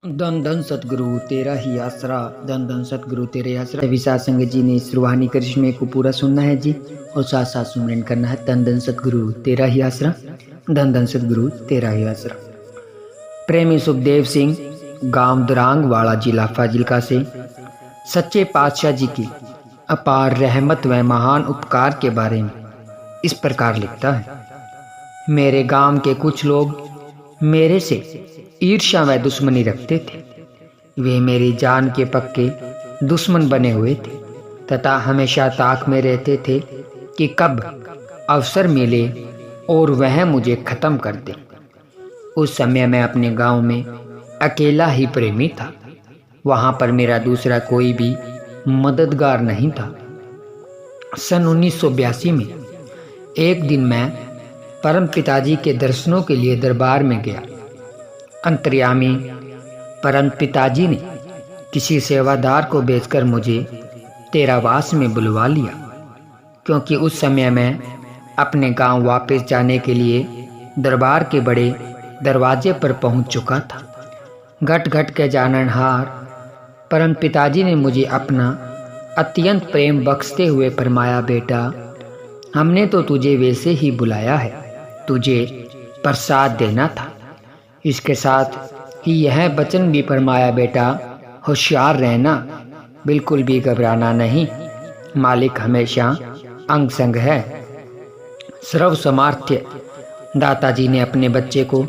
धन धन सतगुरु तेरा ही आसरा, धन धन सतगुरु तेरे आसरा। विशाल संगत जी ने इस रूहानी करिश्मे को पूरा सुनना है जी, और साथ साथ सुमरन करना है। धन धन सतगुरु तेरा ही आसरा, धन धन सतगुरु तेरा ही आसरा। प्रेमी सुखदेव सिंह, गांव दरांग वाला, जिला फाजिल्का से सच्चे पातशाह जी की अपार रहमत व महान उपकार के बारे में इस प्रकार लिखता है। मेरे गांव के कुछ लोग मेरे से ईर्ष्या व दुश्मनी रखते थे। वे मेरी जान के पक्के दुश्मन बने हुए थे तथा हमेशा ताक में रहते थे कि कब अवसर मिले और वह मुझे खत्म कर दे। उस समय मैं अपने गांव में अकेला ही प्रेमी था। वहां पर मेरा दूसरा कोई भी मददगार नहीं था। सन 1982 में एक दिन मैं परम पिताजी के दर्शनों के लिए दरबार में गया। अंतर्यामी परम पिताजी ने किसी सेवादार को भेजकर मुझे तेरावास में बुलवा लिया, क्योंकि उस समय मैं अपने गांव वापस जाने के लिए दरबार के बड़े दरवाजे पर पहुंच चुका था। घट घट के जाननहार परम पिताजी ने मुझे अपना अत्यंत प्रेम बख्शते हुए फरमाया, बेटा, हमने तो तुझे वैसे ही बुलाया है, तुझे प्रसाद देना था। इसके साथ ही यह वचन भी फरमाया, बेटा, होशियार रहना, बिल्कुल भी घबराना नहीं, मालिक हमेशा अंग संग है। सर्व समार्थ्य दाताजी ने अपने बच्चे को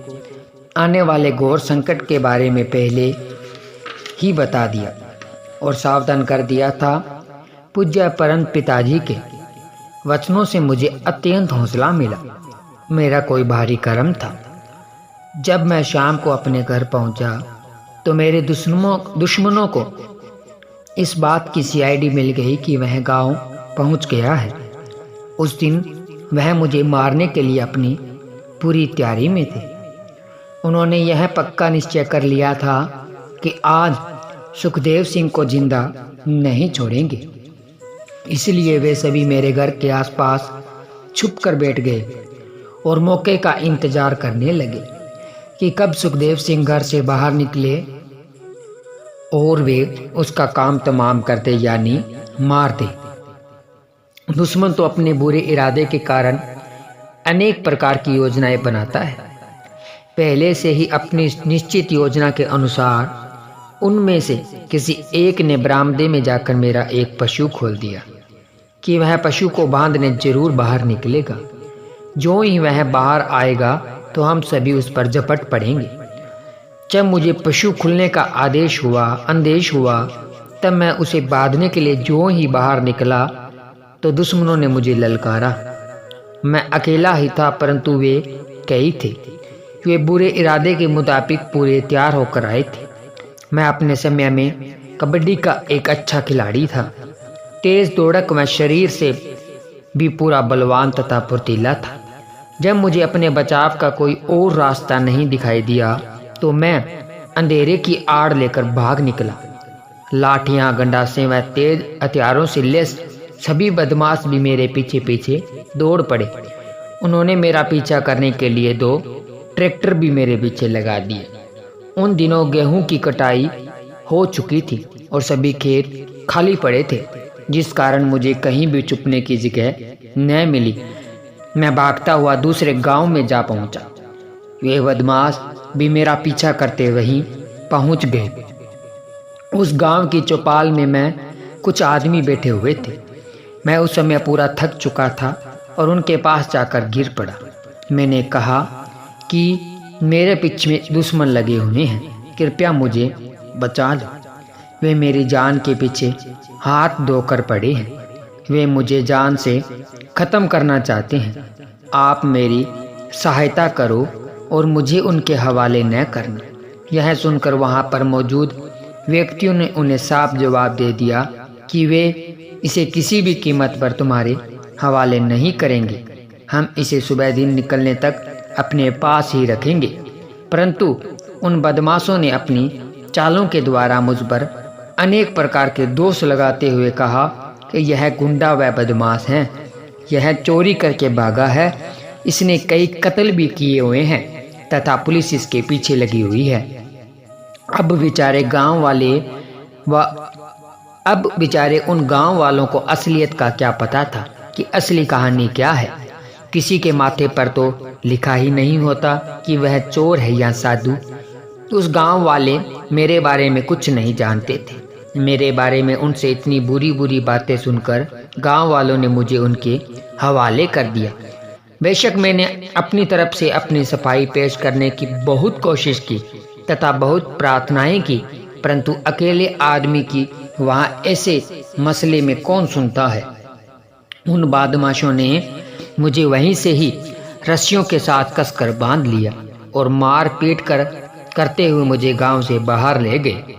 आने वाले घोर संकट के बारे में पहले ही बता दिया और सावधान कर दिया था। पूज्य परम पिताजी के वचनों से मुझे अत्यंत हौसला मिला। मेरा कोई भारी कर्म था। जब मैं शाम को अपने घर पहुंचा तो मेरे दुश्मनों को इस बात की सीआईडी मिल गई कि वह गांव पहुंच गया है। उस दिन वह मुझे मारने के लिए अपनी पूरी तैयारी में थे। उन्होंने यह पक्का निश्चय कर लिया था कि आज सुखदेव सिंह को जिंदा नहीं छोड़ेंगे। इसलिए वे सभी मेरे घर के आसपास छुप कर बैठ गए और मौके का इंतजार करने लगे कि कब सुखदेव सिंह घर से बाहर निकले और वे उसका काम तमाम कर दे, यानी मार दे। दुश्मन तो अपने बुरे इरादे के कारण अनेक प्रकार की योजनाएं बनाता है। पहले से ही अपनी निश्चित योजना के अनुसार उनमें से किसी एक ने बरामदे में जाकर मेरा एक पशु खोल दिया कि वह पशु को बांधने जरूर बाहर निकलेगा। जो ही वह बाहर आएगा तो हम सभी उस पर झपट पड़ेंगे। जब मुझे पशु खुलने का आदेश हुआ, तब मैं उसे बांधने के लिए जो ही बाहर निकला तो दुश्मनों ने मुझे ललकारा। मैं अकेला ही था, परंतु वे कई थे। वे बुरे इरादे के मुताबिक पूरे तैयार होकर आए थे। मैं अपने समय में कबड्डी का एक अच्छा खिलाड़ी था। तेज दौड़क व शरीर से भी पूरा बलवान तथा फुर्तीला था। जब मुझे अपने बचाव का कोई और रास्ता नहीं दिखाई दिया तो मैं अंधेरे की आड़ लेकर भाग निकला। लाठियां, गंडासे व तेज हथियारों से लैस सभी बदमाश भी मेरे पीछे पीछे दौड़ पड़े। उन्होंने मेरा पीछा करने के लिए 2 ट्रैक्टर भी मेरे पीछे लगा दिए। उन दिनों गेहूं की कटाई हो चुकी थी और सभी खेत खाली पड़े थे, जिस कारण मुझे कहीं भी छुपने की जगह न मिली। मैं भागता हुआ दूसरे गांव में जा पहुंचा। वे बदमाश भी मेरा पीछा करते वहीं पहुंच गए। उस गांव की चौपाल में कुछ आदमी बैठे हुए थे। मैं उस समय पूरा थक चुका था और उनके पास जाकर गिर पड़ा। मैंने कहा कि मेरे पीछे दुश्मन लगे हुए हैं, कृपया मुझे बचा लो। वे मेरी जान के पीछे हाथ धोकर पड़े हैं। वे मुझे जान से ख़त्म करना चाहते हैं। आप मेरी सहायता करो और मुझे उनके हवाले न करना। यह सुनकर वहाँ पर मौजूद व्यक्तियों ने उन्हें साफ जवाब दे दिया कि वे इसे किसी भी कीमत पर तुम्हारे हवाले नहीं करेंगे। हम इसे सुबह दिन निकलने तक अपने पास ही रखेंगे। परंतु उन बदमाशों ने अपनी चालों के द्वारा मुझ पर अनेक प्रकार के दोष लगाते हुए कहा कि यह गुंडा व बदमाश है, यह चोरी करके भागा है, इसने कई कत्ल भी किए हुए हैं तथा पुलिस इसके पीछे लगी हुई है। अब बेचारे गांव वाले व अब बेचारे उन गांव वालों को असलियत का क्या पता था कि असली कहानी क्या है। किसी के माथे पर तो लिखा ही नहीं होता कि वह चोर है या साधु। उस गांव वाले मेरे बारे में कुछ नहीं जानते थे। मेरे बारे में उनसे इतनी बुरी बुरी बातें सुनकर गांव वालों ने मुझे उनके हवाले कर दिया। बेशक मैंने अपनी तरफ से अपनी सफाई पेश करने की बहुत कोशिश की तथा बहुत प्रार्थनाएं की, परंतु अकेले आदमी की वहां ऐसे मसले में कौन सुनता है। उन बदमाशों ने मुझे वहीं से ही रस्सियों के साथ कसकर बांध लिया और मार पीट करते हुए मुझे गांव से बाहर ले गए।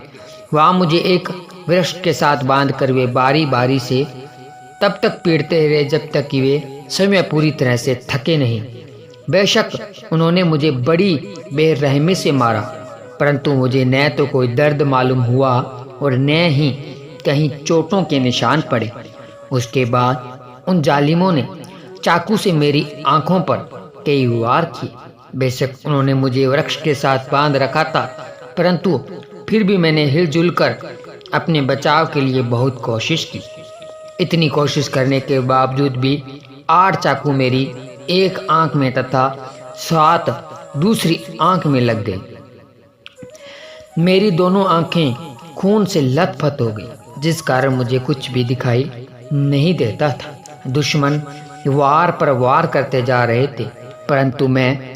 वहां मुझे एक वृक्ष के साथ बांधकर वे बारी बारी से तब तक पीटते रहे जब तक कि वे स्वयं पूरी तरह से थके नहीं। बेशक उन्होंने मुझे बड़ी बेरहमी से मारा, परंतु मुझे न तो कोई दर्द मालूम हुआ और न ही कहीं चोटों के निशान पड़े। उसके बाद उन जालिमों ने चाकू से मेरी आंखों पर कई वार किए। बेशक उन्होंने मुझे वृक्ष के साथ बांध रखा था, परंतु फिर भी मैंने हिलजुल कर अपने बचाव के लिए बहुत कोशिश की। इतनी कोशिश करने के बावजूद भी 8 चाकू मेरी एक आंख में तथा 7 दूसरी आंख में लग गई। मेरी दोनों आंखें खून से लथपथ हो गई, जिस कारण मुझे कुछ भी दिखाई नहीं देता था। दुश्मन वार पर वार करते जा रहे थे, परंतु मैं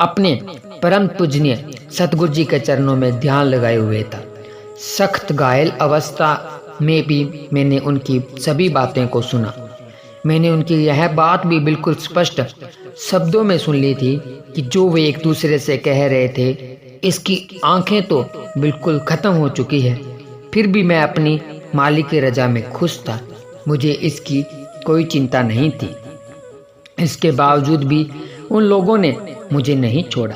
अपने परम पूजनीय सतगुरु जी के चरणों में ध्यान लगाए हुए था। सख्त घायल अवस्था में भी मैंने उनकी सभी बातें को सुना। मैंने उनकी यह बात भी बिल्कुल स्पष्ट शब्दों में सुन ली थी कि जो वे एक दूसरे से कह रहे थे, इसकी आंखें तो बिल्कुल खत्म हो चुकी है। फिर भी मैं अपनी मालिक की रजा में खुश था। मुझे इसकी कोई चिंता नहीं थी। इसके बावजूद भी उन लोगों ने मुझे नहीं छोड़ा।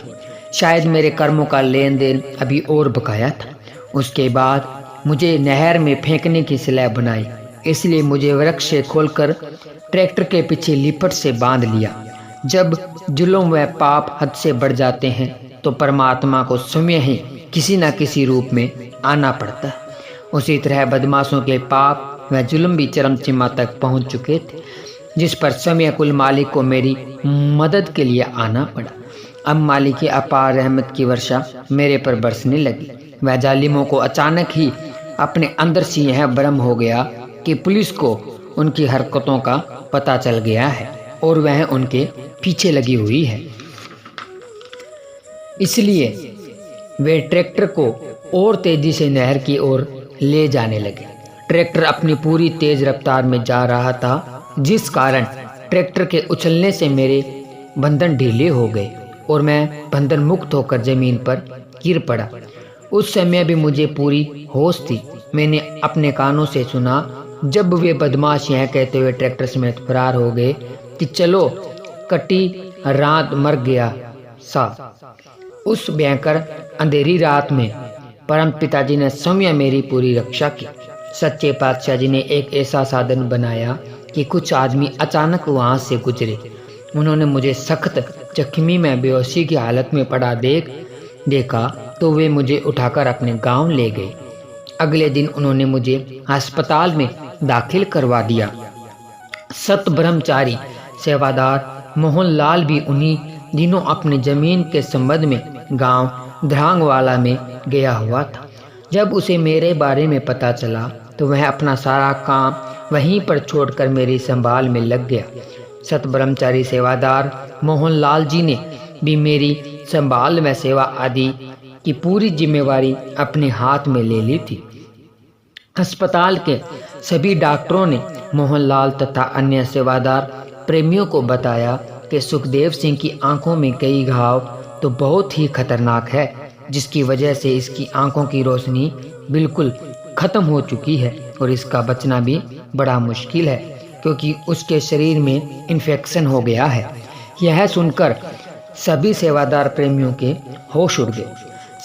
शायद मेरे कर्मों का लेन देन अभी और बकाया था। उसके बाद मुझे नहर में फेंकने की सलाह बनाई, इसलिए मुझे वृक्ष से खोलकर ट्रैक्टर के पीछे लिपट से बांध लिया। जब जुल्म व पाप हद से बढ़ जाते हैं तो परमात्मा को स्वयं ही किसी न किसी रूप में आना पड़ता है। उसी तरह बदमाशों के पाप व जुल्म भी चरम सीमा तक पहुंच चुके थे, जिस पर स्वयं कुल मालिक को मेरी मदद के लिए आना पड़ा। अब मालिक की अपार रहमत की वर्षा मेरे पर बरसने लगी। वह जालिमों को अचानक ही अपने अंदर से यह भ्रम हो गया कि पुलिस को उनकी हरकतों का पता चल गया है और वह उनके पीछे लगी हुई है। इसलिए वे ट्रैक्टर को और तेजी से नहर की ओर ले जाने लगे। ट्रैक्टर अपनी पूरी तेज रफ्तार में जा रहा था, जिस कारण ट्रैक्टर के उछलने से मेरे बंधन ढीले हो गए और मैं बंधन मुक्त होकर जमीन पर गिर पड़ा। उस समय भी मुझे पूरी होश थी। मैंने अपने कानों से सुना जब वे बदमाश यह कहते हुए ट्रैक्टर समेत फरार हो गए कि चलो कटी रात मर गया सा। उस भयंकर अंधेरी रात में परम पिताजी ने स्वयं मेरी पूरी रक्षा की। सच्चे पातशाह जी ने एक ऐसा साधन बनाया कि कुछ आदमी अचानक वहां से गुजरे। उन्होंने मुझे सख्त जख्मी में बेहोशी की हालत में पड़ा देखा तो वे मुझे उठाकर अपने गांव ले गए। अगले दिन उन्होंने मुझे अस्पताल में दाखिल करवा दिया। सत ब्रह्मचारी सेवादार मोहनलाल भी उन्हीं दिनों अपनी जमीन के संबंध में गांव ध्रांगवाला में गया हुआ था। जब उसे मेरे बारे में पता चला तो वह अपना सारा काम वहीं पर छोड़कर मेरी संभाल में लग गया। सत ब्रह्मचारी सेवादार मोहनलाल जी ने भी मेरी संभाल में सेवा आदि की पूरी जिम्मेवारी अपने हाथ में ले ली थी। अस्पताल के सभी डॉक्टरों ने मोहनलाल तथा अन्य सेवादार प्रेमियों को बताया कि सुखदेव सिंह की आंखों में कई घाव तो बहुत ही खतरनाक है, जिसकी वजह से इसकी आंखों की रोशनी बिल्कुल खत्म हो चुकी है और इसका बचना भी बड़ा मुश्किल है, क्योंकि उसके शरीर में इन्फेक्शन हो गया है। यह सुनकर सभी सेवादार प्रेमियों के होश उड़ गए।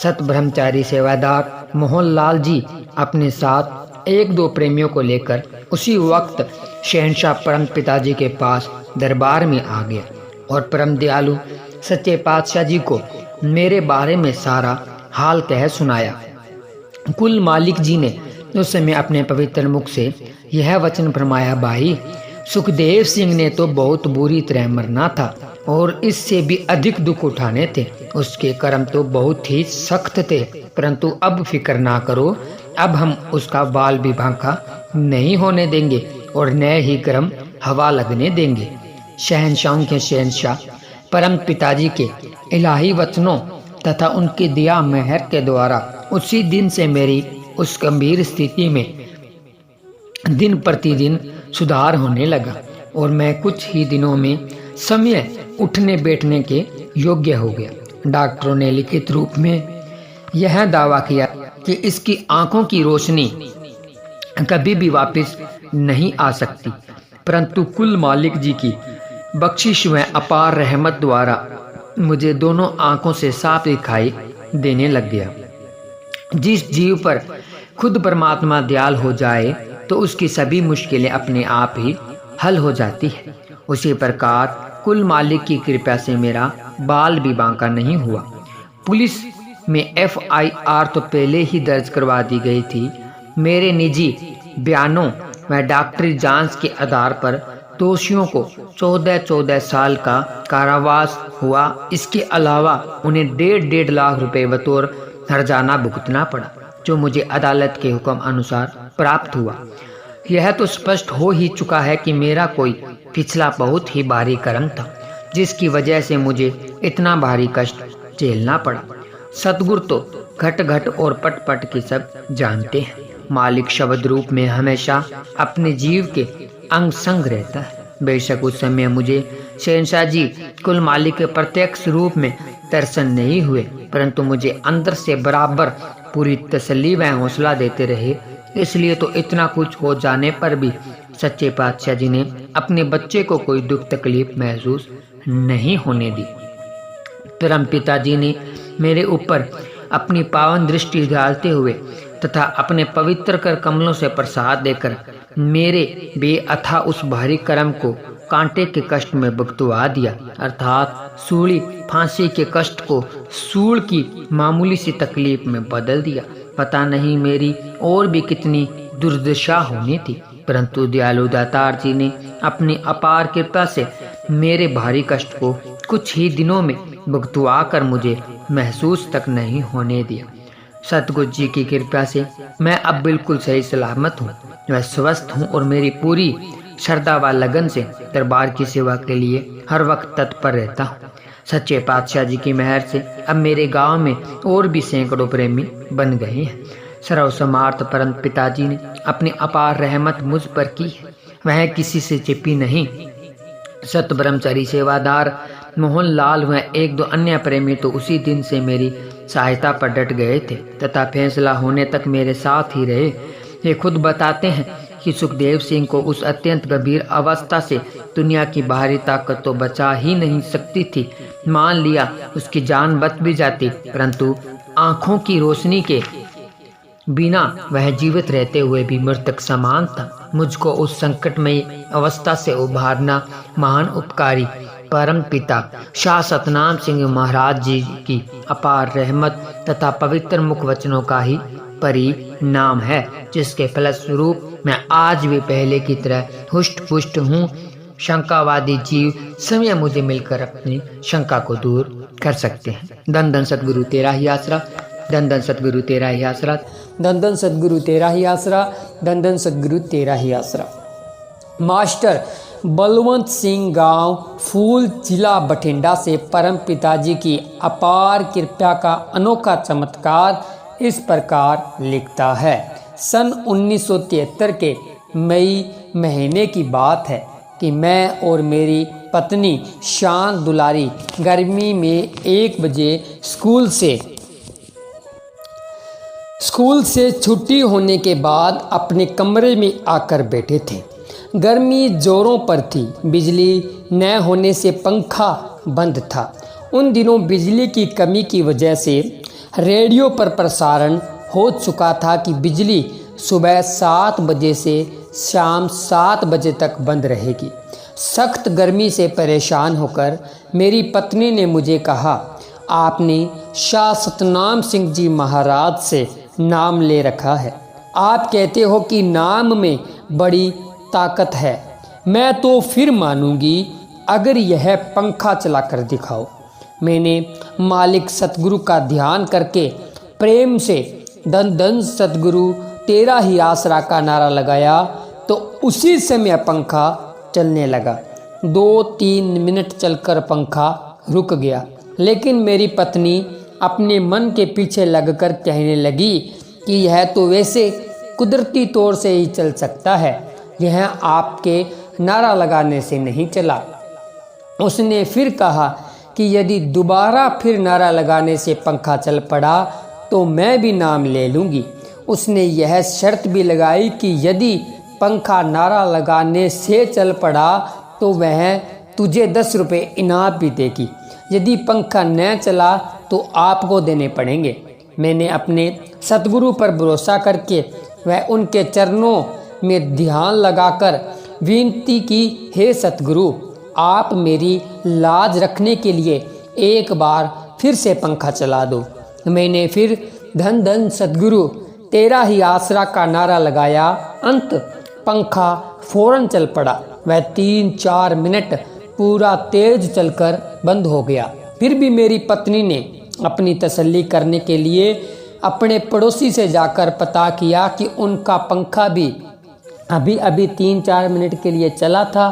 सत ब्रह्मचारी सेवादार मोहनलाल जी अपने साथ 1-2 प्रेमियों को लेकर उसी वक्त शहंशाह परम पिताजी के पास दरबार में आ गया और परम दयालु सच्चे पातशाह जी को मेरे बारे में सारा हाल कह सुनाया। कुल मालिक जी ने उस समय अपने पवित्र मुख से यह वचन फरमाया, भाई सुखदेव सिंह ने तो बहुत बुरी तरह मरना था और इससे भी अधिक दुख उठाने थे। उसके कर्म तो बहुत ही सख्त थे, परंतु अब फिक्र ना करो, अब हम उसका बाल भी बांका नहीं होने देंगे और नए ही गर्म हवा लगने देंगे। शहनशाहों के शहनशाह परम पिताजी के इलाही वचनों तथा उनकी दया मेहर के द्वारा उसी दिन से मेरी उस गंभीर स्थिति में दिन प्रतिदिन सुधार होने लगा और मैं कुछ ही दिनों में समय उठने बैठने के योग्य हो गया। डॉक्टरों ने लिखित रूप में यह दावा किया कि इसकी आंखों की रोशनी कभी भी वापस नहीं आ सकती, परंतु कुल मालिक जी की बख्शिश व अपार रहमत द्वारा मुझे दोनों आंखों से साफ दिखाई देने लग गया। जिस जीव पर खुद परमात्मा दयाल हो जाए तो उसकी सभी मुश्किलें अपने आप ही हल हो जाती है। उसी प्रकार कुल मालिक की कृपा से मेरा बाल भी बांका नहीं हुआ। पुलिस में FIR तो पहले ही दर्ज करवा दी गई थी। मेरे निजी बयानों व डॉक्टरी जांच के आधार पर दोषियों को 14 साल का कारावास हुआ। इसके अलावा उन्हें 1.5 लाख रुपए बतौर हर्जाना भुगतना पड़ा, जो मुझे अदालत के हुक्म अनुसार प्राप्त हुआ। यह तो स्पष्ट हो ही चुका है कि मेरा कोई पिछला बहुत ही भारी कर्म था, जिसकी वजह से मुझे इतना भारी कष्ट झेलना पड़ा। सतगुरु तो घट घट और पट पट के सब जानते हैं। मालिक शब्द रूप में हमेशा अपने जीव के अंग संग रहता है। बेशक उस समय मुझे शहनशाह जी कुल मालिक के प्रत्यक्ष रूप में दर्शन नहीं हुए, परंतु मुझे अंदर से बराबर पूरी तसल्ली व हौसला देते रहे। इसलिए तो इतना कुछ हो जाने पर भी सच्चे पातशाह जी ने अपने बच्चे को कोई दुख तकलीफ महसूस नहीं होने दी। परम पिताजी ने मेरे ऊपर अपनी पावन दृष्टि डालते हुए तथा अपने पवित्र कर कमलों से प्रसाद देकर मेरे बेअथा उस भारी कर्म को कांटे के कष्ट में भुगतवा दिया, अर्थात सूली फांसी के कष्ट को सूल की मामूली सी तकलीफ में बदल दिया। पता नहीं मेरी और भी कितनी दुर्दशा होनी थी, परंतु दयालु दातार जी ने अपनी अपार कृपा से मेरे भारी कष्ट को कुछ ही दिनों में भुगतवा कर मुझे महसूस तक नहीं होने दिया। सतगुरु जी की कृपा से मैं अब बिल्कुल सही सलामत हूँ, मैं स्वस्थ हूँ और मेरी पूरी श्रद्धा व लगन से दरबार की सेवा के लिए हर वक्त तत्पर रहता हूँ। सच्चे पातशाह जी की मेहर से अब मेरे गांव में और भी सैकड़ों प्रेमी बन गए हैं। सर्वसमर्थ परम पिताजी ने अपनी अपार रहमत मुझ पर की है, वह किसी से छिपी नहीं। सत ब्रह्मचारी सेवादार मोहनलाल व 1-2 अन्य प्रेमी तो उसी दिन से मेरी सहायता पर डट गए थे तथा फैसला होने तक मेरे साथ ही रहे। ये खुद बताते हैं कि सुखदेव सिंह को उस अत्यंत गंभीर अवस्था से दुनिया की बाहरी ताकत तो बचा ही नहीं सकती थी। मान लिया उसकी जान बच भी जाती, परंतु आंखों की रोशनी के बिना वह जीवित रहते हुए भी मृतक समान था। मुझको उस संकटमयी अवस्था से उभारना महान उपकारी परम पिता शाह सतनाम सिंह महाराज जी की अपार रहमत तथा पवित्र मुख वचनों का ही परिणाम है, जिसके फलस्वरूप मैं आज भी पहले की तरह हुष्ट पुष्ट हूँ। शंकावादी जीव समय मुझे मिलकर अपनी शंका को दूर कर सकते हैं। धन धन सतगुरु तेरा ही आसरा, धन धन सतगुरु तेरा ही आसरा, धन धन सतगुरु तेरा ही आसरा, धन धन सतगुरु तेरा ही आसरा। मास्टर बलवंत सिंह गांव फूल जिला बठिंडा से परम पिताजी की अपार कृपा का अनोखा चमत्कार इस प्रकार लिखता है। सन 1973 के मई महीने की बात है कि मैं और मेरी पत्नी शान दुलारी गर्मी में 1 बजे स्कूल से छुट्टी होने के बाद अपने कमरे में आकर बैठे थे। गर्मी जोरों पर थी, बिजली न होने से पंखा बंद था। उन दिनों बिजली की कमी की वजह से रेडियो पर प्रसारण हो चुका था कि बिजली सुबह 7 बजे से शाम 7 बजे तक बंद रहेगी। सख्त गर्मी से परेशान होकर मेरी पत्नी ने मुझे कहा, आपने शाह सतनाम सिंह जी महाराज से नाम ले रखा है। आप कहते हो कि नाम में बड़ी ताकत है, मैं तो फिर मानूंगी अगर यह पंखा चलाकर दिखाओ। मैंने मालिक सतगुरु का ध्यान करके प्रेम से धन धन सतगुरु तेरा ही आसरा का नारा लगाया तो उसी समय पंखा चलने लगा। 2-3 मिनट चलकर पंखा रुक गया, लेकिन मेरी पत्नी अपने मन के पीछे लगकर कहने लगी कि यह तो वैसे कुदरती तौर से ही चल सकता है, यह आपके नारा लगाने से नहीं चला। उसने फिर कहा कि यदि दोबारा फिर नारा लगाने से पंखा चल पड़ा तो मैं भी नाम ले लूँगी। उसने यह शर्त भी लगाई कि यदि पंखा नारा लगाने से चल पड़ा तो वह तुझे 10 रुपये इनाम भी देगी, यदि पंखा न चला तो आपको देने पड़ेंगे। मैंने अपने सतगुरु पर भरोसा करके वह उनके चरणों में ध्यान लगाकर विनती की, हे सतगुरु आप मेरी लाज रखने के लिए एक बार फिर से पंखा चला दो। मैंने फिर धन धन सतगुरु तेरा ही आसरा का नारा लगाया। अंत पंखा फौरन चल पड़ा। वह 3-4 मिनट पूरा तेज चलकर बंद हो गया। फिर भी मेरी पत्नी ने अपनी तसल्ली करने के लिए अपने पड़ोसी से जाकर पता किया कि उनका पंखा भी अभी अभी 3-4 मिनट के लिए चला था।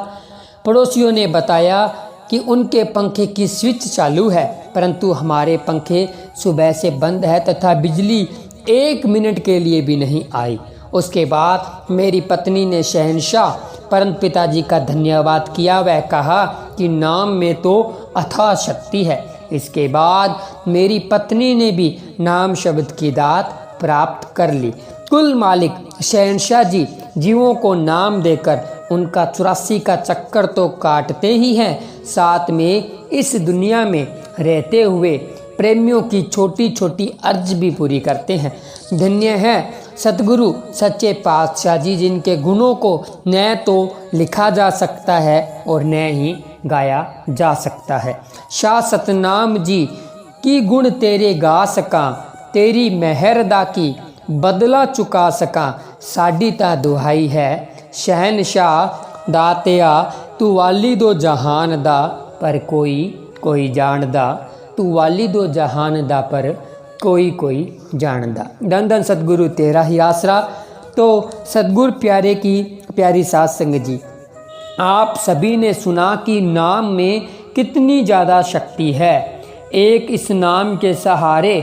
पड़ोसियों ने बताया कि उनके पंखे की स्विच चालू है, परंतु हमारे पंखे सुबह से बंद है तथा बिजली 1 मिनट के लिए भी नहीं आई। उसके बाद मेरी पत्नी ने शहंशाह परम पिताजी का धन्यवाद किया। वह कहा कि नाम में तो अथाह शक्ति है। इसके बाद मेरी पत्नी ने भी नाम शब्द की दात प्राप्त कर ली। कुल मालिक शहंशाह जी जीवों को नाम देकर उनका 84 का चक्कर तो काटते ही हैं, साथ में इस दुनिया में रहते हुए प्रेमियों की छोटी छोटी अर्ज भी पूरी करते हैं। धन्य है सतगुरु सच्चे पातशाह जी, जिनके गुणों को न तो लिखा जा सकता है और न ही गाया जा सकता है। शाह सतनाम जी की गुण तेरे गा सका, तेरी मेहरदा की बदला चुका सका। साडी ता दुहाई है शहनशाह दातिया, तू वाली दो जहान दा पर कोई जानदा, तू वाली दो जहान दा पर कोई जानदा। धन धन सतगुरु तेरा ही आसरा। तो सतगुरु प्यारे की प्यारी साध संगत जी, आप सभी ने सुना कि नाम में कितनी ज़्यादा शक्ति है। एक इस नाम के सहारे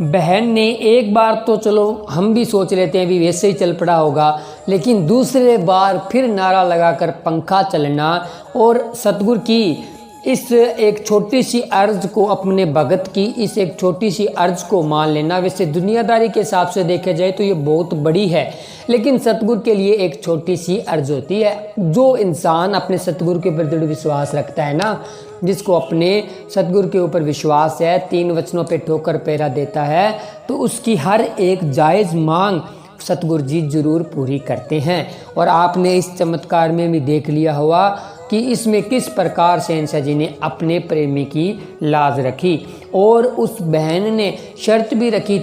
बहन ने एक बार तो चलो हम भी सोच लेते हैं भी वैसे ही चल पड़ा होगा, लेकिन दूसरे बार फिर नारा लगाकर पंखा चलना और सतगुरु की इस एक छोटी सी अर्ज को, अपने भगत की इस एक छोटी सी अर्ज को मान लेना, वैसे दुनियादारी के हिसाब से देखा जाए तो ये बहुत बड़ी है, लेकिन सतगुरु के लिए एक छोटी सी अर्ज होती है। जो इंसान अपने सतगुरु के ऊपर दृढ़ विश्वास रखता है ना, जिसको अपने सतगुरु के ऊपर विश्वास है, 3 वचनों पे ठोकर पैरा देता है, तो उसकी हर एक जायज़ मांग सतगुरु जी जरूर पूरी करते हैं। और आपने इस चमत्कार में भी देख लिया होगा कि इसमें किस प्रकार शहंशाह जी ने अपने प्रेमी की लाज रखी। और उस बहन ने शर्त भी रखी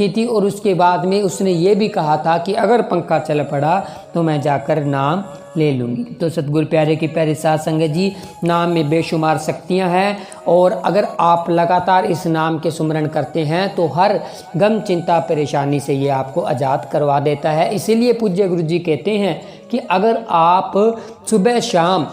थी और उसके बाद में उसने ये भी कहा था कि अगर पंखा चल पड़ा तो मैं जाकर नाम ले लूँगी। तो सतगुरु प्यारे की प्यारी साध संगत जी, नाम में बेशुमार शक्तियाँ हैं और अगर आप लगातार इस नाम के सुमरन करते हैं तो हर गम चिंता परेशानी से ये आपको आज़ाद करवा देता है। इसीलिए पूज्य गुरु जी कहते हैं कि अगर आप सुबह शाम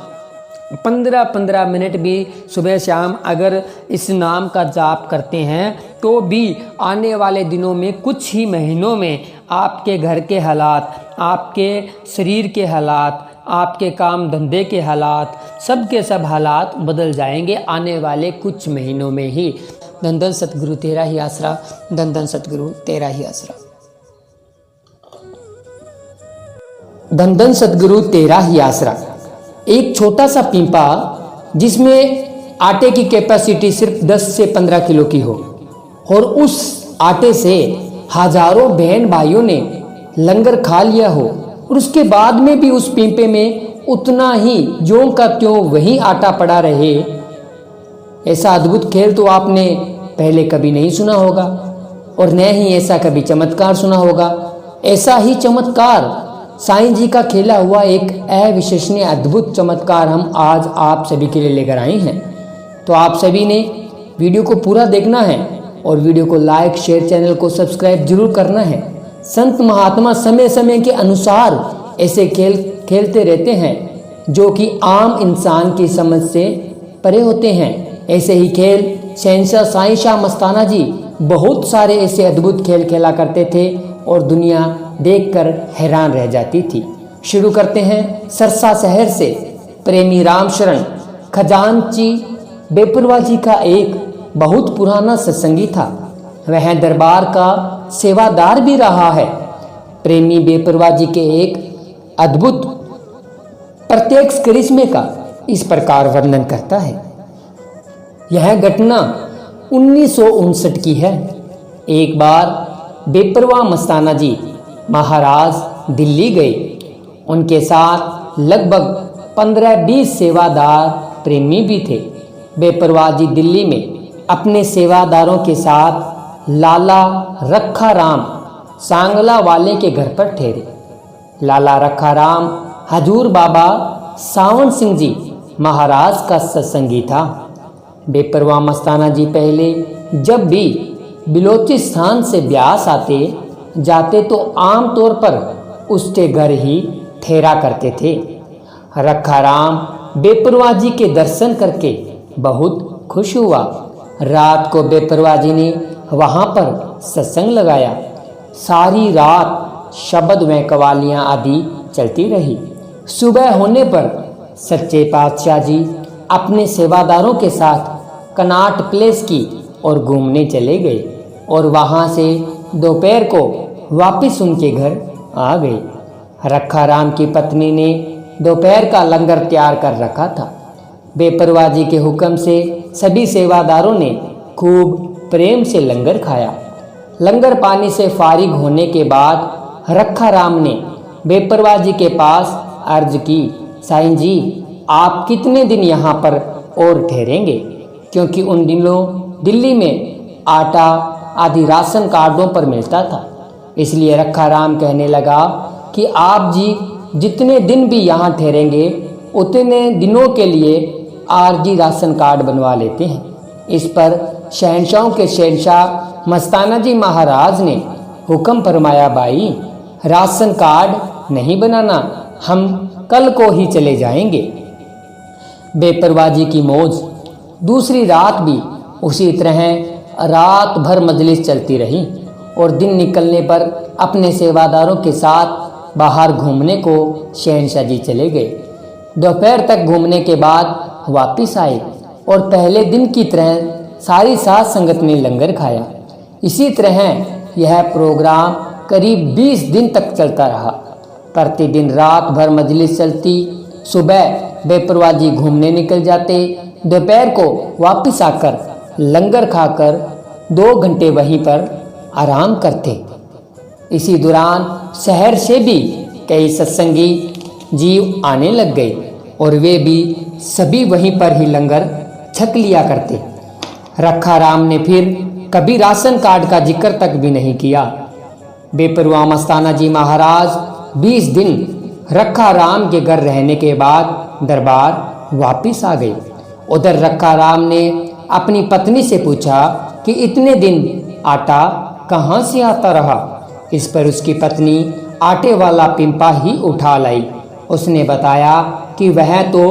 15-15 मिनट भी सुबह शाम अगर इस नाम का जाप करते हैं तो भी आने वाले दिनों में, कुछ ही महीनों में आपके घर के हालात, आपके शरीर के हालात, आपके काम धंधे के हालात, सब के सब हालात बदल जाएंगे आने वाले कुछ महीनों में ही। धन धन सतगुरु तेरा ही आसरा, धन धन सतगुरु तेरा ही आसरा। धन धन सतगुरु तेरा ही आसरा। एक छोटा सा पीपा जिसमें आटे की कैपेसिटी सिर्फ 10 से 15 किलो की हो और उस आटे से हजारों बहन भाइयों ने लंगर खा लिया हो और उसके बाद में भी उस पीपे में उतना ही ज्यों का त्यों वही आटा पड़ा रहे, ऐसा अद्भुत खेल तो आपने पहले कभी नहीं सुना होगा। और न ही ऐसा कभी चमत्कार सुना होगा। ऐसा ही चमत्कार साईं जी का खेला हुआ एक अविश्वसनीय अद्भुत चमत्कार हम आज आप सभी के लिए लेकर आए हैं। तो आप सभी ने वीडियो को पूरा देखना है और वीडियो को लाइक शेयर, चैनल को सब्सक्राइब जरूर करना है। संत महात्मा समय समय के अनुसार ऐसे खेल खेलते रहते हैं जो कि आम इंसान की समझ से परे होते हैं। ऐसे ही खेल शहंशाह साईं शाह मस्ताना जी बहुत सारे ऐसे अद्भुत खेल खेला करते थे और दुनिया देखकर हैरान रह जाती थी। शुरू करते हैं सरसा शहर से। प्रेमी रामशरण खजांची बेपरवा जी का एक बहुत पुराना सत्संगी था। वह दरबार का सेवादार भी रहा है। प्रेमी बेपरवा जी के एक अद्भुत प्रत्यक्ष करिश्मे का इस प्रकार वर्णन करता है। यह घटना 1959 की है। एक बार बेपरवा मस्ताना जी महाराज दिल्ली गए। उनके साथ लगभग 15-20 सेवादार प्रेमी भी थे। बेपरवा जी दिल्ली में अपने सेवादारों के साथ लाला रखा राम सांगला वाले के घर पर ठहरे। लाला रखा राम हजूर बाबा सावन सिंह जी महाराज का सत्संगी था। बेपरवा मस्ताना जी पहले जब भी बिलोचिस्तान से ब्यास आते जाते तो आमतौर पर उसके घर ही ठहरा करते थे। रखा राम बेपरवा जी के दर्शन करके बहुत खुश हुआ। रात को बेपरवा जी ने वहाँ पर सत्संग लगाया। सारी रात शब्द व कवालियाँ आदि चलती रही। सुबह होने पर सच्चे पातशाह जी अपने सेवादारों के साथ कनाट प्लेस की और घूमने चले गए और वहाँ से दोपहर को वापस उनके घर आ गए। रखा राम की पत्नी ने दोपहर का लंगर तैयार कर रखा था। बेपरवा जी के हुक्म से सभी सेवादारों ने खूब प्रेम से लंगर खाया। लंगर पानी से फारिग होने के बाद रखा राम ने बेपरवा जी के पास अर्ज की, साईं जी आप कितने दिन यहाँ पर और ठहरेंगे? क्योंकि उन दिनों दिल्ली में आटा आदि राशन कार्डों पर मिलता था। इसलिए रखा राम कहने लगा कि आप जी जितने दिन भी यहाँ ठहरेंगे उतने दिनों के लिए आरजी राशन कार्ड बनवा लेते हैं। इस पर शहंशाहों के शहंशाह मस्ताना जी महाराज ने हुक्म फरमाया, भाई राशन कार्ड नहीं बनाना, हम कल को ही चले जाएंगे। बेपरवा जी की मौज। दूसरी रात भी उसी तरह रात भर मजलिस चलती रही और दिन निकलने पर अपने सेवादारों के साथ बाहर घूमने को शहंशाह जी चले गए। दोपहर तक घूमने के बाद वापस आए और पहले दिन की तरह सारी साथ संगत ने लंगर खाया। इसी तरह यह प्रोग्राम करीब 20 दिन तक चलता रहा। प्रतिदिन रात भर मजलिस चलती। सुबह बेपरवा जी घूमने निकल जाते। दोपहर को वापस आकर लंगर खाकर 2 घंटे वहीं पर आराम करते। इसी दौरान शहर से भी कई सत्संगी जीव आने लग गए और वे भी सभी वहीं पर ही लंगर छक लिया करते। रखा राम ने फिर कभी राशन कार्ड का जिक्र तक भी नहीं किया। बेपरवा मस्ताना जी महाराज 20 दिन रखा राम के घर रहने के बाद दरबार वापस आ गए। उधर रखा राम ने अपनी पत्नी से पूछा कि इतने दिन आटा कहाँ से आता रहा। इस पर उसकी पत्नी आटे वाला पिंपा ही उठा लाई। उसने बताया कि वह तो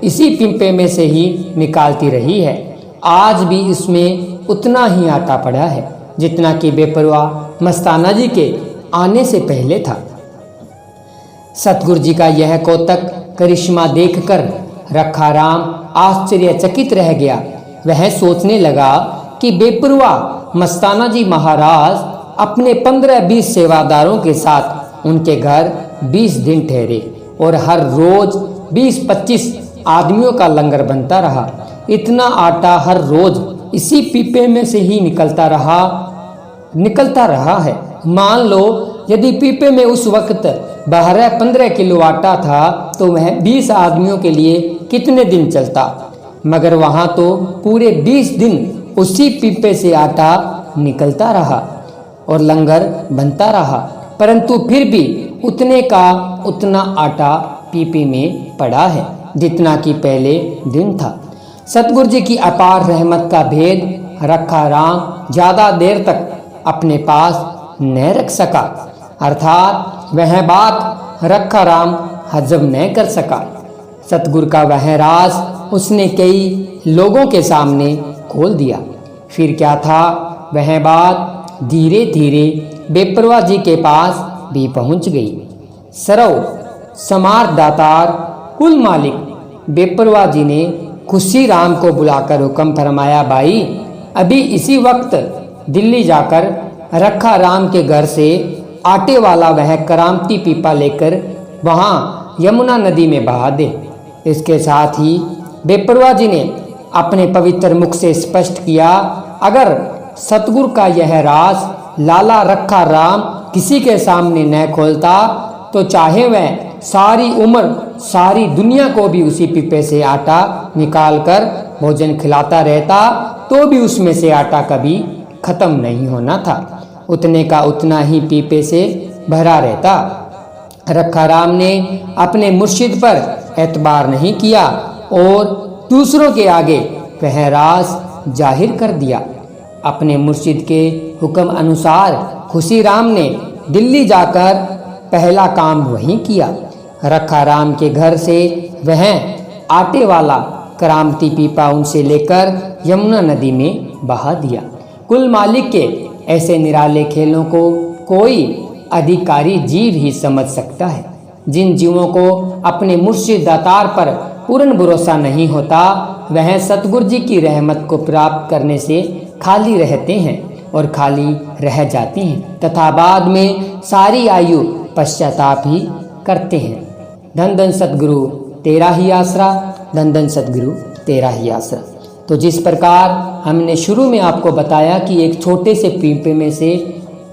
इसी पिंपे में से ही निकालती रही है। आज भी इसमें उतना ही आटा पड़ा है जितना कि बेपरवा मस्ताना जी के आने से पहले था। सतगुरु जी का यह कौतक करिश्मा देखकर रखा राम आश्चर्यचकित रह गया। वह सोचने लगा कि बेपरवा मस्ताना जी महाराज अपने 15-20 सेवादारों के साथ उनके घर 20 दिन ठहरे और हर रोज 20-25 आदमियों का लंगर बनता रहा। इतना आटा हर रोज इसी पीपे में से ही निकलता रहा है। मान लो यदि पीपे में उस वक्त 12-15 किलो आटा था तो वह 20 आदमियों के लिए कितने दिन चलता। मगर वहाँ तो पूरे 20 दिन उसी पीपे से आटा निकलता रहा। और लंगर बनता रहा, परंतु फिर भी उतने का उतना आटा पीपे में पड़ा है जितना कि पहले दिन था। सतगुरु जी की अपार रहमत का भेद रखा राम ज़्यादा देर तक अपने पास न रख सका, अर्थात वह बात रखा राम हजम न कर सका। सतगुरु का वह राज उसने कई लोगों के सामने खोल दिया। फिर क्या था, वह बात धीरे धीरे बेपरवाह जी के पास भी पहुंच गई। सरव समार दातार कुल मालिक बेपरवाह जी ने खुशी राम को बुलाकर हुक्म फरमाया, भाई अभी इसी वक्त दिल्ली जाकर रखा राम के घर से आटे वाला वह करामती पीपा लेकर वहाँ यमुना नदी में बहा दे। इसके साथ ही बेपरवाह जी ने अपने पवित्र मुख से स्पष्ट किया, अगर सतगुरु का यह राज लाला रखा राम किसी के सामने न खोलता तो चाहे वह सारी उम्र सारी दुनिया को भी उसी पीपे से आटा निकालकर भोजन खिलाता रहता तो भी उसमें से आटा कभी खत्म नहीं होना था, उतने का उतना ही पीपे से भरा रहता। रखा राम ने अपने मुर्शिद पर एतबार नहीं किया और दूसरों के आगे वह राज जाहिर कर दिया। अपने मुर्शिद के हुक्म अनुसार खुशी राम ने दिल्ली जाकर पहला काम वहीं किया। रखा राम के घर से वह आटे वाला करामती पीपा उनसे लेकर यमुना नदी में बहा दिया। कुल मालिक के ऐसे निराले खेलों को कोई अधिकारी जीव ही समझ सकता है। जिन जीवों को अपने मुर्शिद दातार पर पूर्ण भरोसा नहीं होता, वह सतगुरु जी की रहमत को प्राप्त करने से खाली रहते हैं और खाली रह जाते हैं तथा बाद में सारी आयु पश्चाताप ही करते हैं। धन धन सतगुरु तेरा ही आसरा, धन धन सतगुरु तेरा ही आसरा। तो जिस प्रकार हमने शुरू में आपको बताया कि एक छोटे से पीपे में से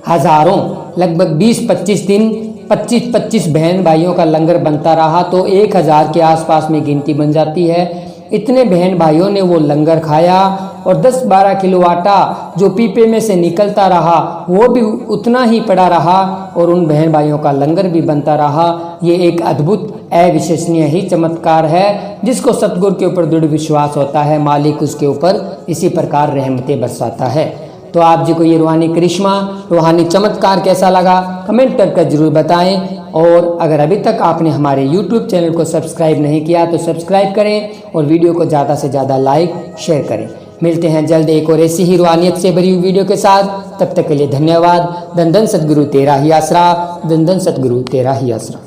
हजारों लगभग 20-25 दिन 25-25 बहन भाइयों का लंगर बनता रहा तो 1000 के आसपास में गिनती बन जाती है। इतने बहन भाइयों ने वो लंगर खाया और 10-12 किलो आटा जो पीपे में से निकलता रहा वो भी उतना ही पड़ा रहा और उन बहन भाइयों का लंगर भी बनता रहा। ये एक अद्भुत अविश्वसनीय ही चमत्कार है जिसको सतगुरु के ऊपर दृढ़ विश्वास होता है, मालिक उसके ऊपर इसी प्रकार रहमतें बरसाता है। तो आप जी को ये रूहानी करिश्मा रूहानी चमत्कार कैसा लगा कमेंट करके जरूर बताएं। और अगर अभी तक आपने हमारे YouTube चैनल को सब्सक्राइब नहीं किया तो सब्सक्राइब करें और वीडियो को ज़्यादा से ज़्यादा लाइक शेयर करें। मिलते हैं जल्द एक और ऐसी ही रूहानियत से भरी हुई वीडियो के साथ। तब तक के लिए धन्यवाद। धन धन सतगुरु तेरा ही आसरा, धन धन सतगुरु तेरा ही आसरा।